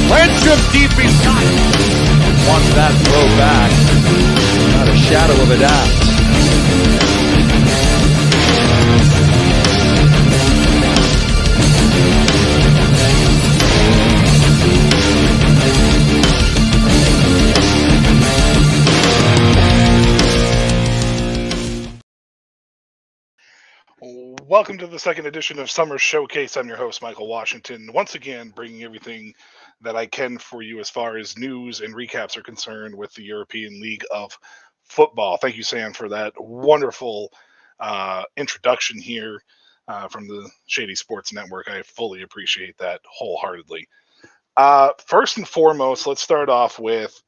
Landrum deep inside. Wants that throw back. Not a shadow of a doubt. Welcome to the second edition of Summer Showcase. I'm your host, Michael Washington, once again bringing everything that I can for you as far as news and recaps are concerned with the European League of Football. Thank you, Sam, for that wonderful introduction here from the Shady Sports Network. I fully appreciate that wholeheartedly. First and foremost, let's start off with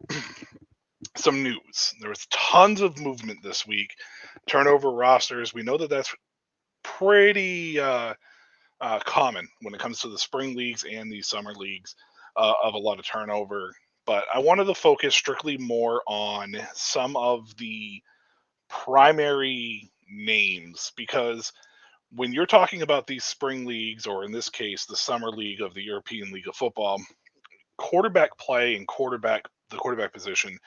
some news. There was tons of movement this week. Turnover rosters. We know that that's pretty common when it comes to the spring leagues and the summer leagues of a lot of turnover. But I wanted to focus strictly more on some of the primary names because when you're talking about these spring leagues, or in this case, the summer league of the European League of Football, quarterback play and the quarterback position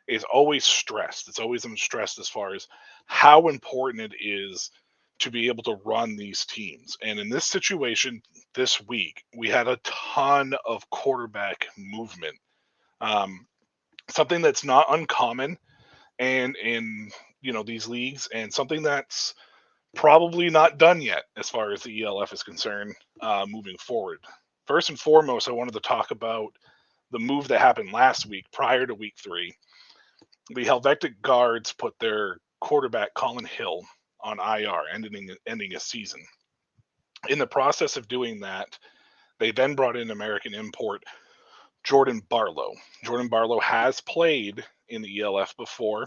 is always stressed. It's always stressed as far as how important it is to be able to run these teams. And in this situation this week, we had a ton of quarterback movement. Something that's not uncommon and in these leagues, and something that's probably not done yet as far as the ELF is concerned moving forward. First and foremost, I wanted to talk about the move that happened last week prior to week 3. The Helvetic Guards put their quarterback Colin Hill on IR, ending a season. In the process of doing that, they then brought in American import Jordan Barlow. Jordan Barlow has played in the ELF before,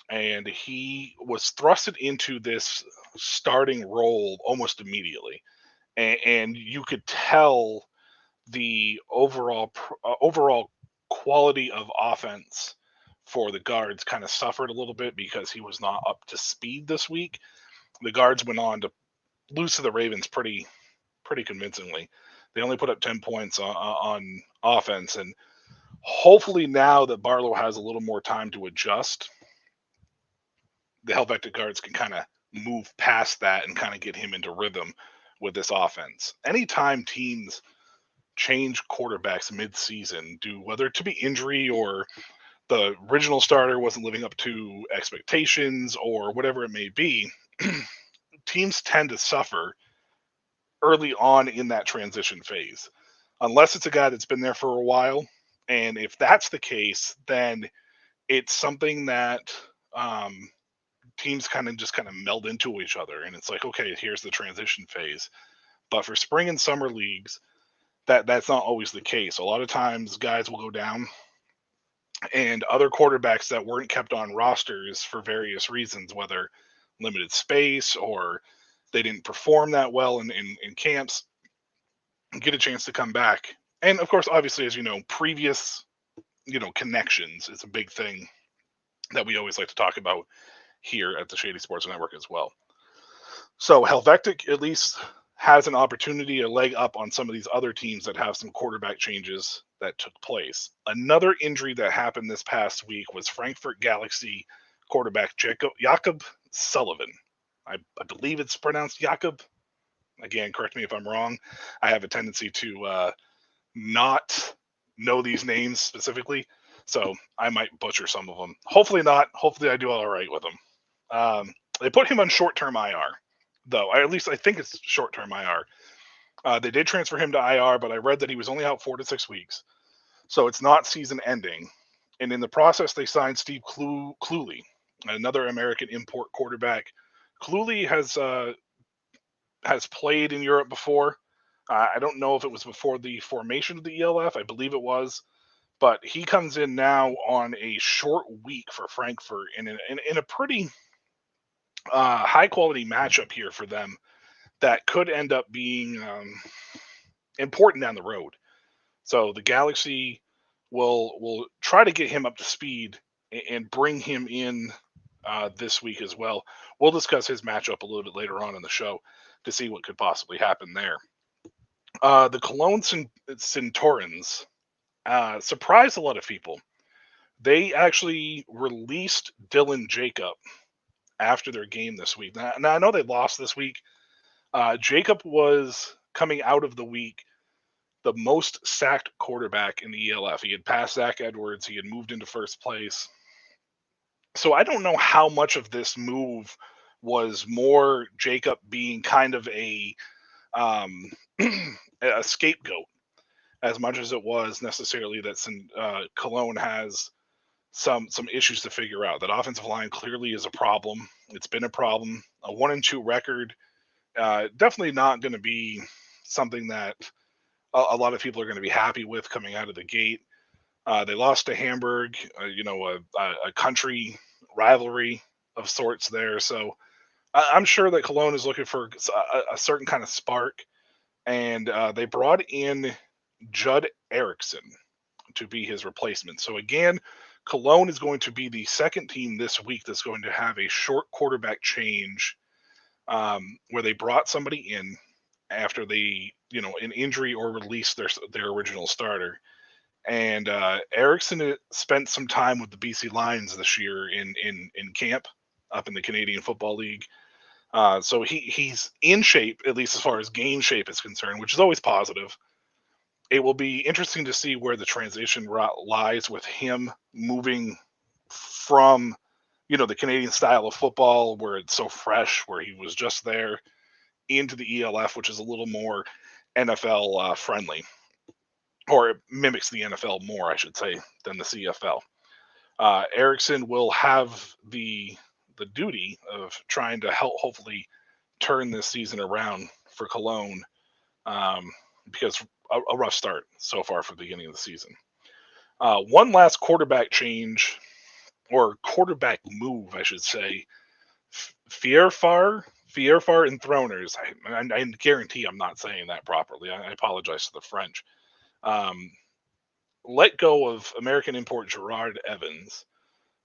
and he was thrusted into this starting role almost immediately. And you could tell the overall quality of offense for the Guards kind of suffered a little bit because he was not up to speed this week. The Guards went on to lose to the Ravens pretty convincingly. They only put up 10 points on offense, and hopefully now that Barlow has a little more time to adjust, the Helvetic Guards can kind of move past that and kind of get him into rhythm with this offense. Anytime teams change quarterbacks mid-season, whether it to be injury or the original starter wasn't living up to expectations or whatever it may be, teams tend to suffer early on in that transition phase, unless it's a guy that's been there for a while. And if that's the case, then it's something that teams kind of meld into each other. And it's like, okay, here's the transition phase. But for spring and summer leagues, that's not always the case. A lot of times guys will go down, and other quarterbacks that weren't kept on rosters for various reasons, whether limited space or they didn't perform that well in camps, get a chance to come back. And of course, obviously, as you know, previous connections is a big thing that we always like to talk about here at the Shady Sports Network as well. So Helvetic at least has an opportunity, a leg up on some of these other teams that have some quarterback changes that took place. Another injury that happened this past week was Frankfurt Galaxy quarterback Jakob Sullivan. I believe it's pronounced Jakob. Again, correct me if I'm wrong. I have a tendency to not know these names specifically, so I might butcher some of them. Hopefully not. Hopefully I do all right with them. They put him on short-term IR, though. At least I think it's short-term IR. They did transfer him to IR, but I read that he was only out 4 to 6 weeks, so it's not season-ending. And in the process, they signed Steve Cluley, another American import quarterback. Cluley has played in Europe before. I don't know if it was before the formation of the ELF. I believe it was. But he comes in now on a short week for Frankfurt in a pretty high-quality matchup here for them that could end up being important down the road. So the Galaxy will try to get him up to speed and bring him in this week as well. We'll discuss his matchup a little bit later on in the show to see what could possibly happen there. The Cologne Centaurins surprised a lot of people. They actually released Dylan Jacob after their game this week. Now I know they lost this week. Jacob was coming out of the week the most sacked quarterback in the ELF. He had passed Zach Edwards. He had moved into first place. So I don't know how much of this move was more Jacob being kind of um, a scapegoat as much as it was necessarily that Cologne has some issues to figure out. That offensive line clearly is a problem. It's been a problem. A 1-2 record, definitely not going to be something that a lot of people are going to be happy with coming out of the gate. They lost to Hamburg, a country rivalry of sorts there. So I'm sure that Cologne is looking for a certain kind of spark, and they brought in Judd Erickson to be his replacement. So again, Cologne is going to be the second team this week that's going to have a short quarterback change, where they brought somebody in after an injury or released their original starter. And Erickson spent some time with the BC Lions this year in camp up in the Canadian Football League. So he's in shape, at least as far as game shape is concerned, which is always positive. It will be interesting to see where the transition lies with him moving from, the Canadian style of football where it's so fresh, where he was just there, into the ELF, which is a little more NFL friendly, or it mimics the NFL more, I should say, than the CFL. Erickson will have the duty of trying to help, hopefully, turn this season around for Cologne, because a rough start so far for the beginning of the season. One last quarterback change, or quarterback move, I should say. Fierfar and Throners. I guarantee I'm not saying that properly. I apologize to the French. Let go of American import Gerard Evans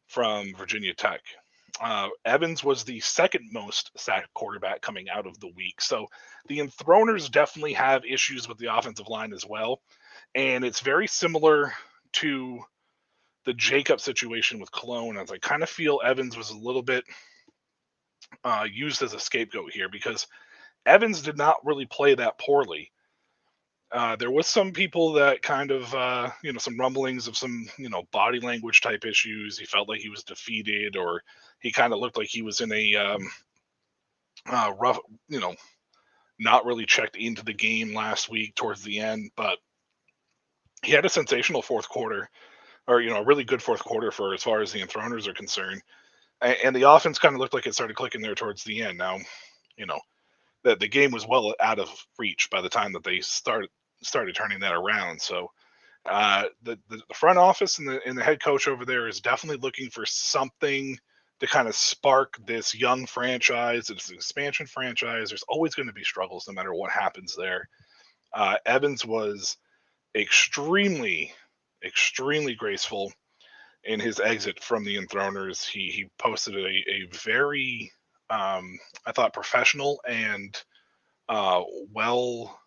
from Virginia Tech. Evans was the second most sacked quarterback coming out of the week. So the Enthroners definitely have issues with the offensive line as well. And it's very similar to the Jacob situation with Cologne, as I kind of feel Evans was a little bit used as a scapegoat here, because Evans did not really play that poorly. There was some people that kind of, some rumblings of some, body language type issues. He felt like he was defeated, or he kind of looked like he was in a rough, not really checked into the game last week towards the end. But he had a sensational fourth quarter, or, a really good fourth quarter for as far as the Enthroners are concerned. And the offense kind of looked like it started clicking there towards the end. Now, that the game was well out of reach by the time that they started turning that around. So the front office and the head coach over there is definitely looking for something to kind of spark this young franchise. It's an expansion franchise. There's always going to be struggles no matter what happens there. Evans was extremely, extremely graceful in his exit from the Enthroners. He posted a very, I thought, professional and well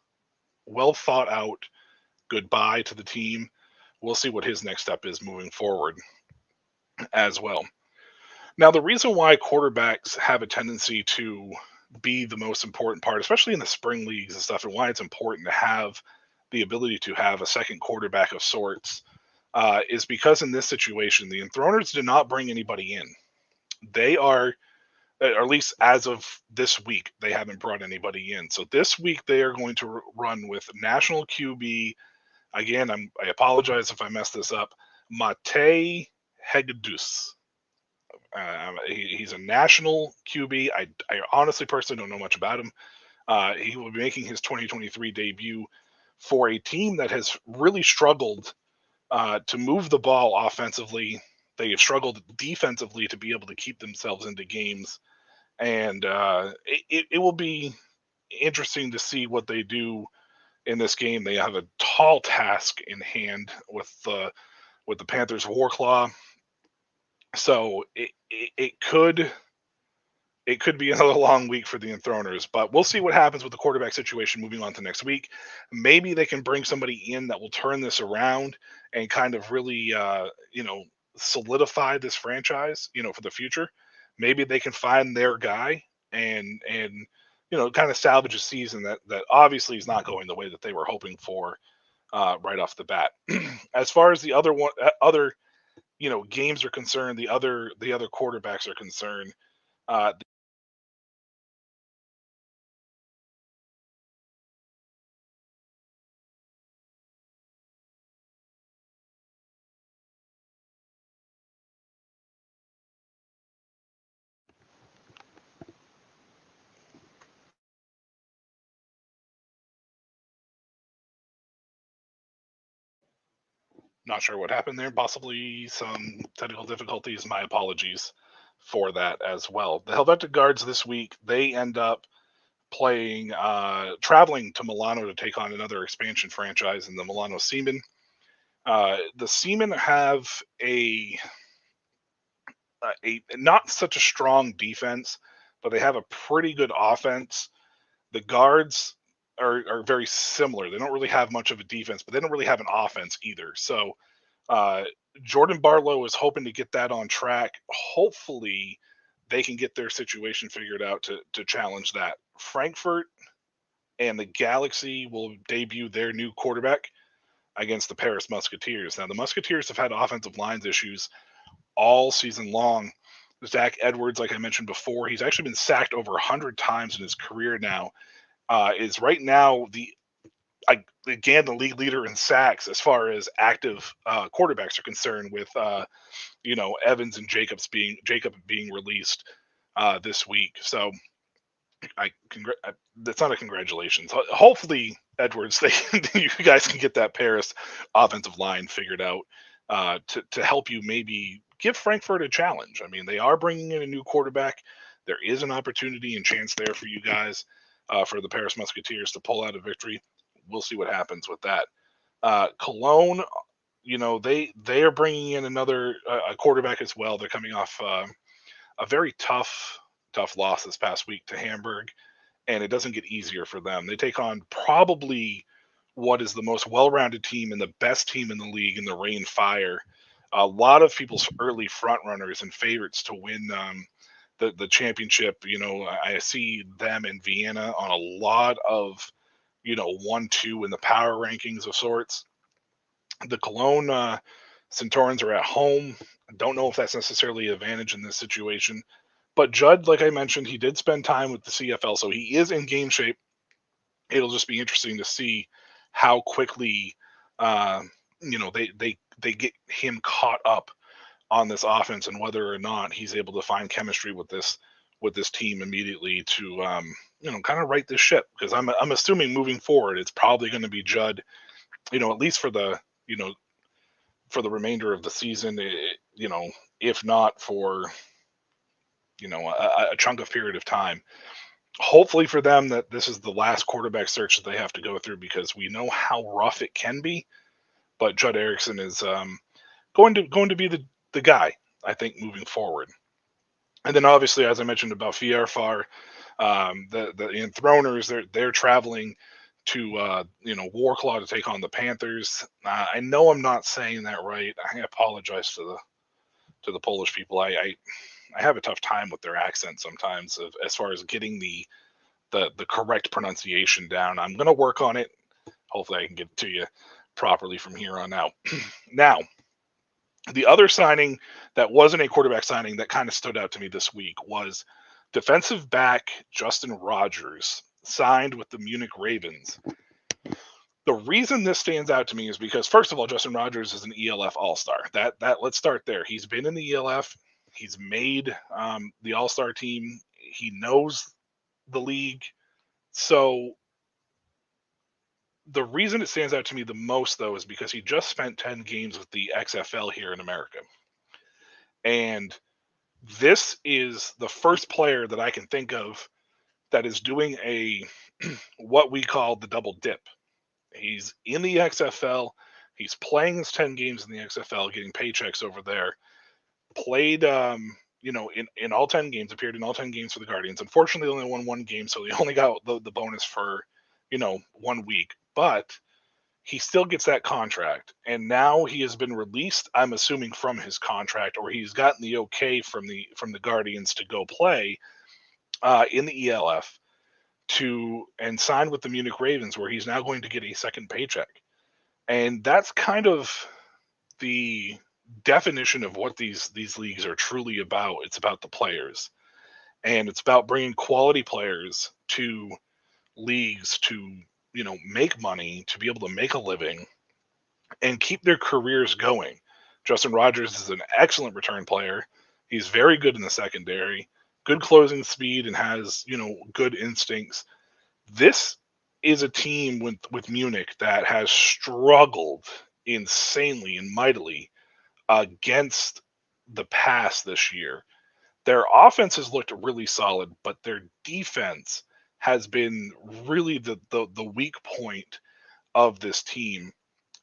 thought out goodbye to the team. We'll see what his next step is moving forward as well. Now, the reason why quarterbacks have a tendency to be the most important part, especially in the spring leagues and stuff, and why it's important to have the ability to have a second quarterback of sorts, is because in this situation, the Enthroners did not bring anybody in. They are, or at least as of this week, they haven't brought anybody in. So this week they are going to run with national QB. Again, I apologize if I mess this up. Mate Hegedus. He's a national QB. I honestly personally don't know much about him. He will be making his 2023 debut for a team that has really struggled to move the ball offensively. They have struggled defensively to be able to keep themselves into games. And it will be interesting to see what they do in this game. They have a tall task in hand with the Panthers' War Claw. So it could it could be another long week for the Enthroners, but we'll see what happens with the quarterback situation moving on to next week. Maybe they can bring somebody in that will turn this around and kind of really, solidify this franchise, for the future. Maybe they can find their guy and kind of salvage a season that obviously is not going the way that they were hoping for right off the bat. As far as the other games are concerned, the other quarterbacks are concerned. Uh, Not sure what happened there. Possibly some technical difficulties. My apologies for that as well. The Helvetic Guards this week, they end up traveling to Milano to take on another expansion franchise in the Milano Seamen. The Seamen have a not such a strong defense, but they have a pretty good offense. The Guards are very similar. They don't really have much of a defense, but they don't really have an offense either. So uh, Jordan Barlow is hoping to get that on track. Hopefully, they can get their situation figured out to challenge that. Frankfurt and the Galaxy will debut their new quarterback against the Paris Musketeers. Now, the Musketeers have had offensive lines issues all season long. Zach Edwards, like I mentioned before, he's actually been sacked over 100 times in his career now. Is right now again the league leader in sacks as far as active quarterbacks are concerned, with Evans and Jacob being released this week. So that's not a congratulations. Hopefully, Edwards, you guys can get that Paris offensive line figured out to help you maybe give Frankfurt a challenge. I mean, they are bringing in a new quarterback. There is an opportunity and chance there for you guys, for the Paris Musketeers to pull out a victory. We'll see what happens with that. Cologne, they are bringing in another a quarterback as well. They're coming off a very tough loss this past week to Hamburg, and it doesn't get easier for them. They take on probably what is the most well-rounded team and the best team in the league in the Rain Fire. A lot of people's early front runners and favorites to win the championship. I see them in Vienna on a lot of 1-2 in the power rankings of sorts. The Cologne Centaurans are at home. I don't know if that's necessarily an advantage in this situation. But Judd, like I mentioned, he did spend time with the CFL, so he is in game shape. It'll just be interesting to see how quickly, they get him caught up on this offense, and whether or not he's able to find chemistry with this team immediately to kind of right this ship. Because I'm assuming moving forward, it's probably going to be Judd, at least for the remainder of the season. If not for a chunk of period of time. Hopefully for them that this is the last quarterback search that they have to go through, because we know how rough it can be. But Judd Erickson is going to be the guy, I think, moving forward. And then obviously, as I mentioned about Fierfar, the Enthroners, they're traveling to Warclaw to take on the Panthers. I know I'm not saying that right. I apologize to the Polish people. I have a tough time with their accent sometimes, as far as getting the correct pronunciation down. I'm going to work on it. Hopefully, I can get it to you properly from here on out. Now, the other signing that wasn't a quarterback signing that kind of stood out to me this week was defensive back Justin Rogers, signed with the Munich Ravens. The reason this stands out to me is because, first of all, Justin Rogers is an ELF All-Star. That let's start there. He's been in the ELF. He's made the All-Star team. He knows the league. So the reason it stands out to me the most, though, is because he just spent 10 games with the XFL here in America. And this is the first player that I can think of that is doing what we call the double dip. He's in the XFL. He's playing his 10 games in the XFL, getting paychecks over there. Played in all 10 games, appeared in all 10 games for the Guardians. Unfortunately, they only won one game, so they only got the bonus for 1 week. But he still gets that contract, and now he has been released. I'm assuming from his contract, or he's gotten the okay from the Guardians to go play in the ELF and sign with the Munich Ravens, where he's now going to get a second paycheck. And that's kind of the definition of what these leagues are truly about. It's about the players, and it's about bringing quality players to leagues to make money, to be able to make a living and keep their careers going. Justin Rogers is an excellent return player. He's very good in the secondary, good closing speed, and has good instincts. This is a team with Munich that has struggled insanely and mightily against the pass this year. Their offense has looked really solid, but their defense has been really the weak point of this team,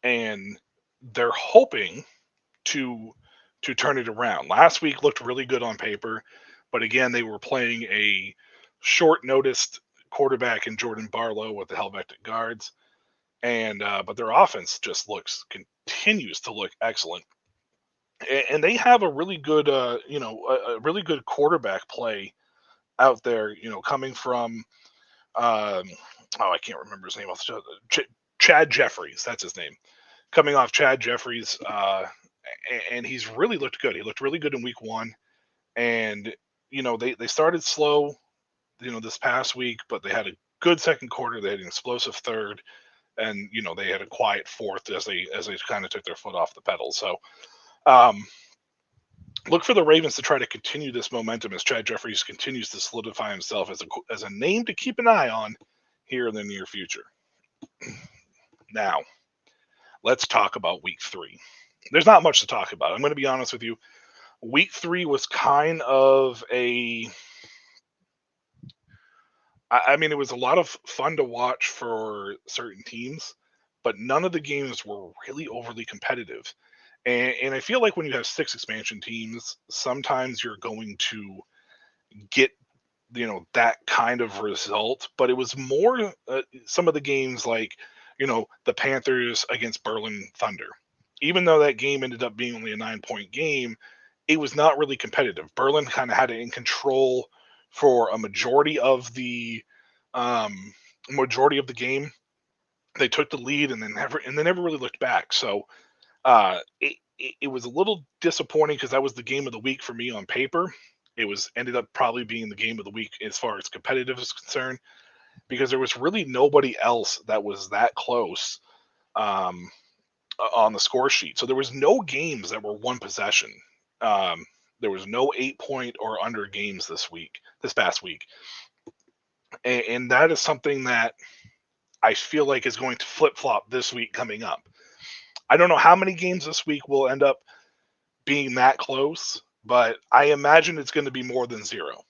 and they're hoping to turn it around. Last week looked really good on paper, but again, they were playing a short noticed quarterback in Jordan Barlow with the Helvetic Guards, and but their offense just continues to look excellent, and they have a really good a really good quarterback play out there. Coming from I can't remember his name off the top. Chad Jeffries, that's his name. Coming off Chad Jeffries, and he's really looked good. He looked really good in week one, and they started slow, this past week, but they had a good second quarter. They had an explosive third, and they had a quiet fourth as they kind of took their foot off the pedal. So look for the Ravens to try to continue this momentum as Chad Jeffries continues to solidify himself as a name to keep an eye on here in the near future. Now, let's talk about week 3. There's not much to talk about. I'm going to be honest with you. Week 3 was kind of it was a lot of fun to watch for certain teams, but none of the games were really overly competitive. And I feel like when you have 6 expansion teams, sometimes you're going to get that kind of result. But it was more some of the games like the Panthers against Berlin Thunder. Even though that game ended up being only a 9-point game, it was not really competitive. Berlin kind of had it in control for a majority of the game. They took the lead and then never really looked back. So it was a little disappointing because that was the game of the week for me on paper. It ended up probably being the game of the week as far as competitive is concerned, because there was really nobody else that was that close on the score sheet. So there was no games that were one possession. There was no 8-point or under games this past week. And that is something that I feel like is going to flip-flop this week coming up. I don't know how many games this week will end up being that close, but I imagine it's going to be more than 0.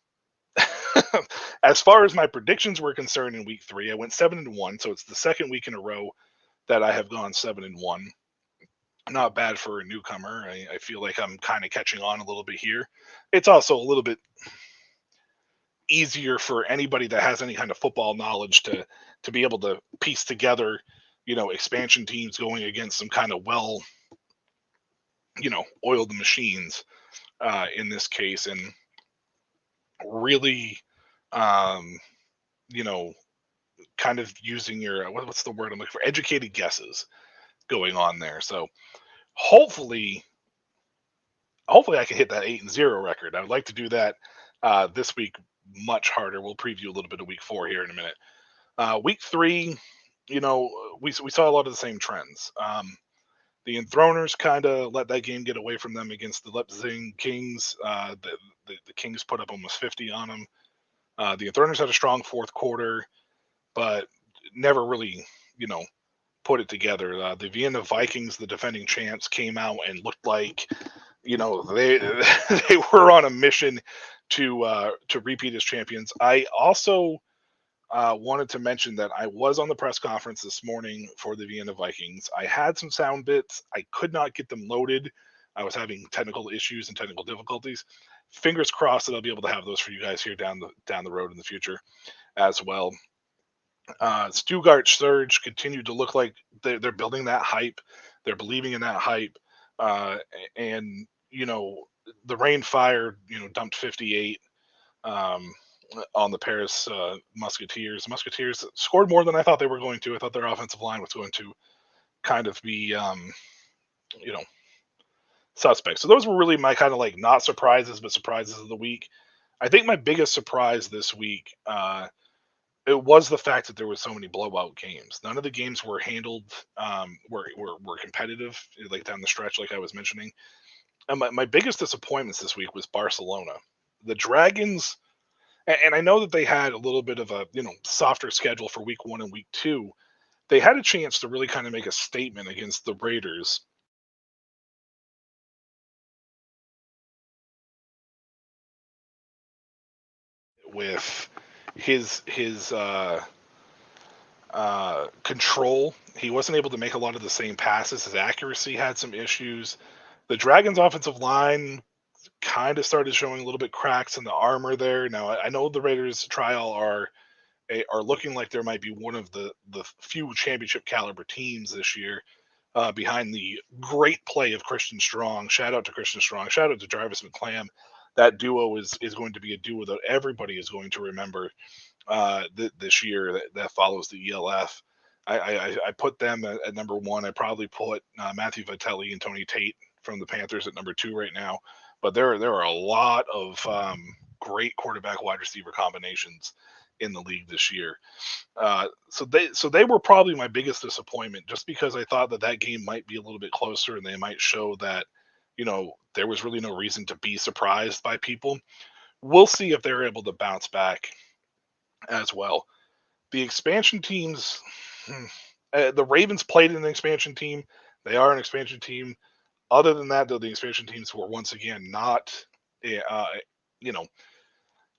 As far as my predictions were concerned in week 3, I went 7-1, so it's the second week in a row that I have gone 7-1. Not bad for a newcomer. I feel like I'm kind of catching on a little bit here. It's also a little bit easier for anybody that has any kind of football knowledge to be able to piece together, expansion teams going against some kind of oiled machines in this case, and really, kind of using your what's the word I'm looking for? Educated guesses going on there. So hopefully I can hit that 8-0 record. I would like to do that this week much harder. We'll preview a little bit of week 4 here in a minute. Week 3, we saw a lot of the same trends. The Enthroners kind of let that game get away from them against the Leipzig Kings. The Kings put up almost 50 on them. The Enthroners had a strong fourth quarter, but never really, put it together. The Vienna Vikings, the defending champs, came out and looked like, they they were on a mission to repeat as champions. I also wanted to mention that I was on the press conference this morning for the Vienna Vikings. I had some sound bits. I could not get them loaded I was having technical issues and technical difficulties. Fingers crossed that I'll be able to have those for you guys here down the road in the future as well. Stuttgart Surge continued to look like they're building that hype. They're believing in that hype. And, the Rain Fire, dumped 58 um, on the Paris Musketeers. Musketeers scored more than I thought they were going to. I thought their offensive line was going to kind of be, you know, suspect. So those were really my kind of like not surprises, but surprises of the week. I think my biggest surprise this week, it was the fact that there was so many blowout games. None of the games were handled, were competitive, like down the stretch, like I was mentioning. And my biggest disappointments this week was Barcelona. The Dragons, and I know that they had a little bit of a softer schedule for week 1 and week 2. They had a chance to really kind of make a statement against the Raiders with his control. He wasn't able to make a lot of the same passes. His accuracy had some issues. The Dragons' offensive line kind of started showing a little bit cracks in the armor there. Now I know the Raiders trial are looking like there might be one of the few championship caliber teams this year, behind the great play of Christian Strong. Shout out to Christian Strong. Shout out to Jarvis McClam. That duo is going to be a duo that everybody is going to remember this year that follows the ELF. I put them at number one. I probably put Matthew Vitelli and Tony Tate from the Panthers at number two right now. But there are a lot of great quarterback wide receiver combinations in the league this year. So they were probably my biggest disappointment, just because I thought that game might be a little bit closer and they might show that there was really no reason to be surprised by people. We'll see if they're able to bounce back as well. The expansion teams, the Ravens played in an expansion team. They are an expansion team. Other than that, though, the expansion teams were once again not, uh, you know,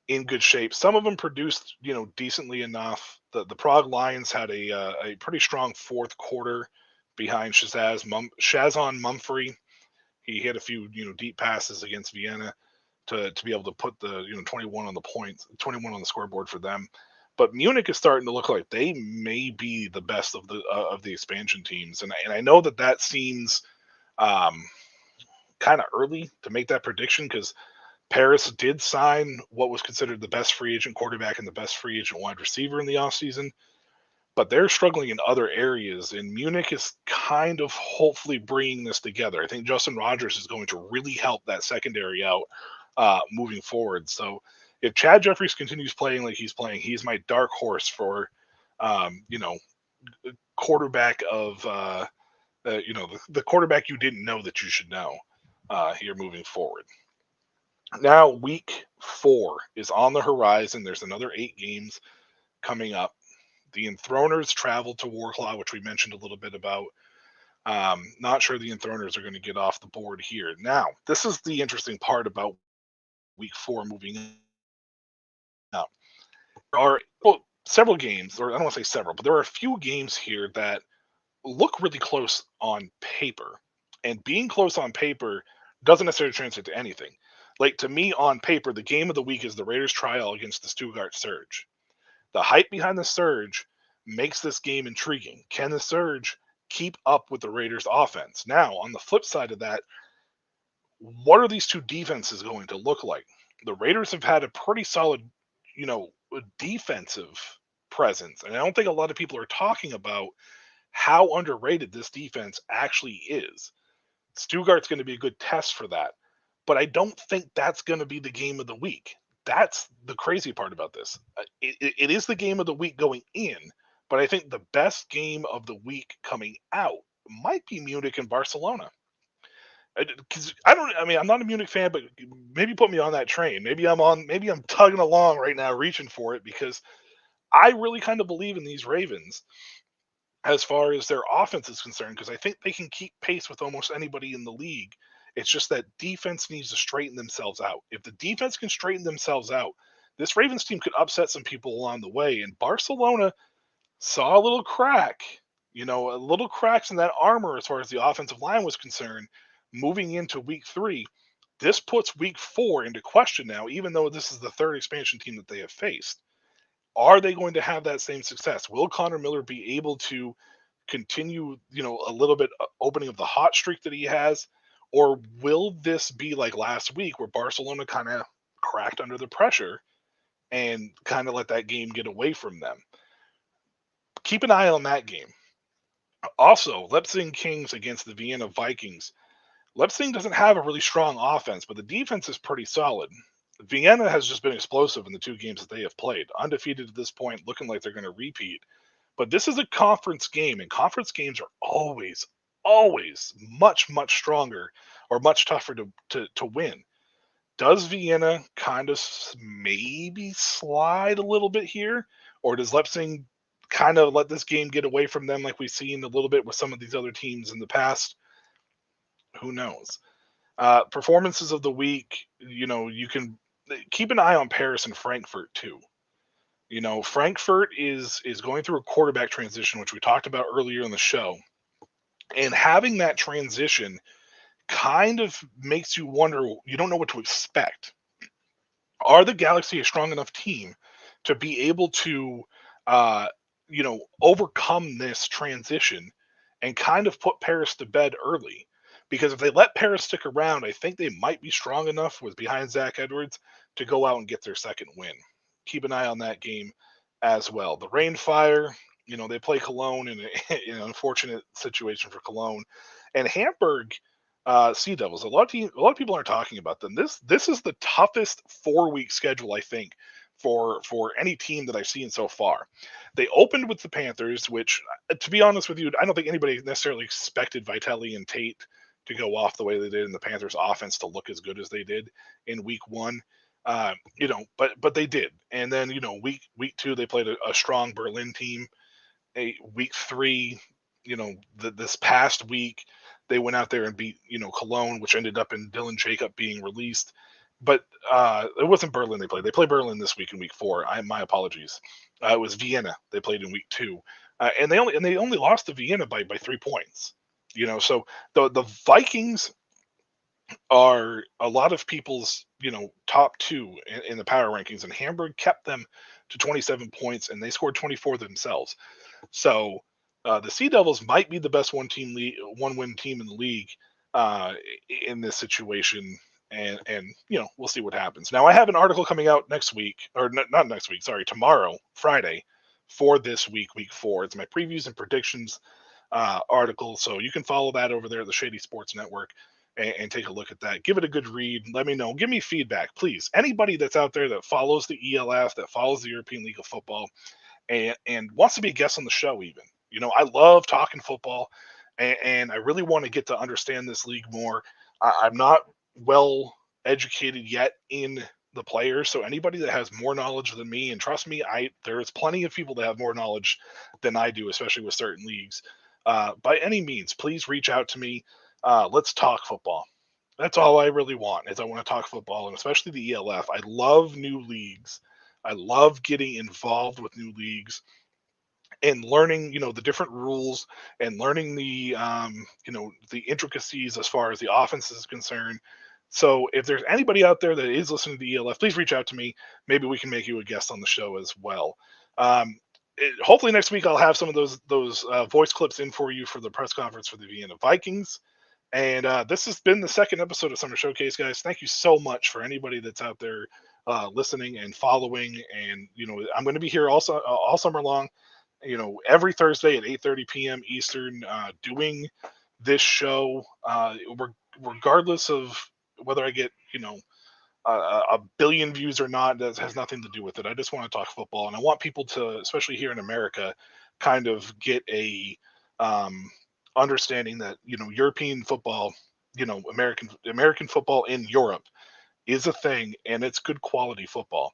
in good shape. Some of them produced, decently enough. The Prague Lions had a pretty strong fourth quarter behind Shazon Mumphrey. He hit a few, deep passes against Vienna to be able to put the 21 on the points, 21 on the scoreboard for them. But Munich is starting to look like they may be the best of the expansion teams, and I know that seems um, kind of early to make that prediction, because Paris did sign what was considered the best free agent quarterback and the best free agent wide receiver in the offseason, but they're struggling in other areas, and Munich is kind of hopefully bringing this together. I think Justin Rogers is going to really help that secondary out moving forward. So if Chad Jeffries continues playing like he's playing, he's my dark horse for, um, you know, quarterback of, the quarterback you didn't know that you should know here moving forward. Now, week 4 is on the horizon. There's another 8 games coming up. The Enthroners travel to Warclaw, which we mentioned a little bit about. Not sure the Enthroners are going to get off the board here. Now, this is the interesting part about week 4 moving up. There are several games, or I don't want to say several, but there are a few games here that look really close on paper. And being close on paper doesn't necessarily translate to anything. Like, to me, on paper, the game of the week is the Raiders trial against the Stuttgart Surge. The hype behind the Surge makes this game intriguing. Can the Surge keep up with the Raiders offense? Now, on the flip side of that, what are these two defenses going to look like? The Raiders have had a pretty solid, defensive presence. And I don't think a lot of people are talking about how underrated this defense actually is. Stuttgart's going to be a good test for that. But I don't think that's going to be the game of the week. That's the crazy part about this. It is the game of the week going in, but I think the best game of the week coming out might be Munich and Barcelona. Because I mean, I'm not a Munich fan, but maybe put me on that train. Maybe I'm tugging along right now, reaching for it, because I really kind of believe in these Ravens as far as their offense is concerned, because I think they can keep pace with almost anybody in the league. It's just that defense needs to straighten themselves out. If the defense can straighten themselves out, this Ravens team could upset some people along the way. And Barcelona saw a little crack, a little cracks in that armor as far as the offensive line was concerned. moving into week 3, this puts week 4 into question now, even though this is the third expansion team that they have faced. Are they going to have that same success? Will Connor Miller be able to continue, a little bit opening of the hot streak that he has? Or will this be like last week where Barcelona kind of cracked under the pressure and kind of let that game get away from them? Keep an eye on that game. Also, Leipzig Kings against the Vienna Vikings. Leipzig doesn't have a really strong offense, but the defense is pretty solid. Vienna has just been explosive in the 2 games that they have played, undefeated at this point, looking like they're going to repeat. But this is a conference game, and conference games are always much stronger or much tougher to win. Does Vienna kind of maybe slide a little bit here, or does Leipzig kind of let this game get away from them like we've seen a little bit with some of these other teams in the past? Who knows? Performances of the week, you can keep an eye on Paris and Frankfurt too. Frankfurt is going through a quarterback transition, which we talked about earlier in the show. And having that transition kind of makes you wonder, you don't know what to expect. Are the Galaxy a strong enough team to be able to, overcome this transition and kind of put Paris to bed early? Because if they let Paris stick around, I think they might be strong enough with behind Zach Edwards to go out and get their second win. Keep an eye on that game as well. The Rainfire, they play Cologne in an unfortunate situation for Cologne, and Hamburg Sea Devils. A lot of people aren't talking about them. This is the toughest 4-week schedule, I think, for any team that I've seen so far. They opened with the Panthers, which, to be honest with you, I don't think anybody necessarily expected Vitelli and Tate to go off the way they did, and the Panthers' offense to look as good as they did in week 1. But they did, and then week 2 they played a strong Berlin team. Week 3, this past week they went out there and beat Cologne, which ended up in Dylan Jacob being released. But it wasn't Berlin they played. They play Berlin this week in week 4. My apologies. It was Vienna they played in week 2, and they only lost to Vienna by 3 points. So the Vikings are a lot of people's top 2 in the power rankings, and Hamburg kept them to 27 points, and they scored 24 themselves. So the Sea Devils might be the best one win team in the league in this situation, and we'll see what happens. Now I have an article coming out next week, or not next week, sorry, tomorrow, Friday, for this week 4. It's my previews and predictions article, so you can follow that over there at the Shady Sports Network and take a look at that. Give it a good read. Let me know. Give me feedback, please. Anybody that's out there that follows the ELF, that follows the European League of Football, and wants to be a guest on the show even. I love talking football, and I really want to get to understand this league more. I'm not well educated yet in the players, so anybody that has more knowledge than me, and trust me, there's plenty of people that have more knowledge than I do, especially with certain leagues. By any means, please reach out to me. Let's talk football. That's all I really want, is I want to talk football, and especially the ELF. I love new leagues. I love getting involved with new leagues and learning, the different rules, and learning the intricacies as far as the offense is concerned. So if there's anybody out there that is listening to the ELF, please reach out to me. Maybe we can make you a guest on the show as well. Hopefully next week I'll have some of those voice clips in for you for the press conference for the Vienna Vikings. And this has been the second episode of Summer Showcase, guys. Thank you so much for anybody that's out there listening and following. And I'm going to be here also all summer long. Every Thursday at 8:30 p.m. Eastern, doing this show, regardless of whether I get a billion views or not. That has nothing to do with it. I just want to talk football, and I want people to, especially here in America, kind of get a understanding that European football, American football in Europe is a thing, and it's good quality football.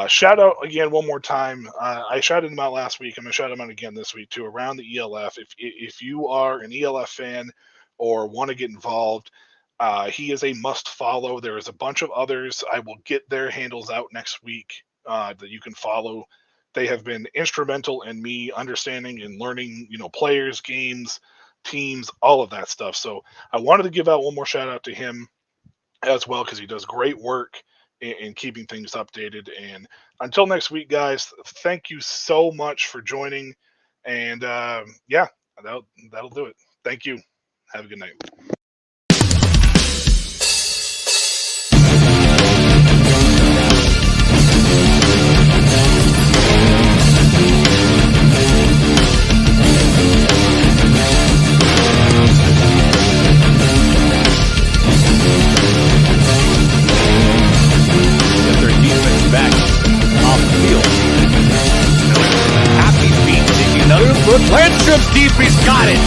Shout out again one more time. I shouted him out last week. I'm gonna shout him out again this week too. Around the ELF, if you are an ELF fan or want to get involved, he is a must follow. There is a bunch of others. I will get their handles out next week that you can follow. They have been instrumental in me understanding and learning, players, games, teams, all of that stuff. So I wanted to give out one more shout out to him as well, because he does great work in keeping things updated. And until next week, guys, thank you so much for joining. And yeah, that'll do it. Thank you. Have a good night. Get their defense back off the field. Happy feet taking another look. Landstrom's deep. He's got it.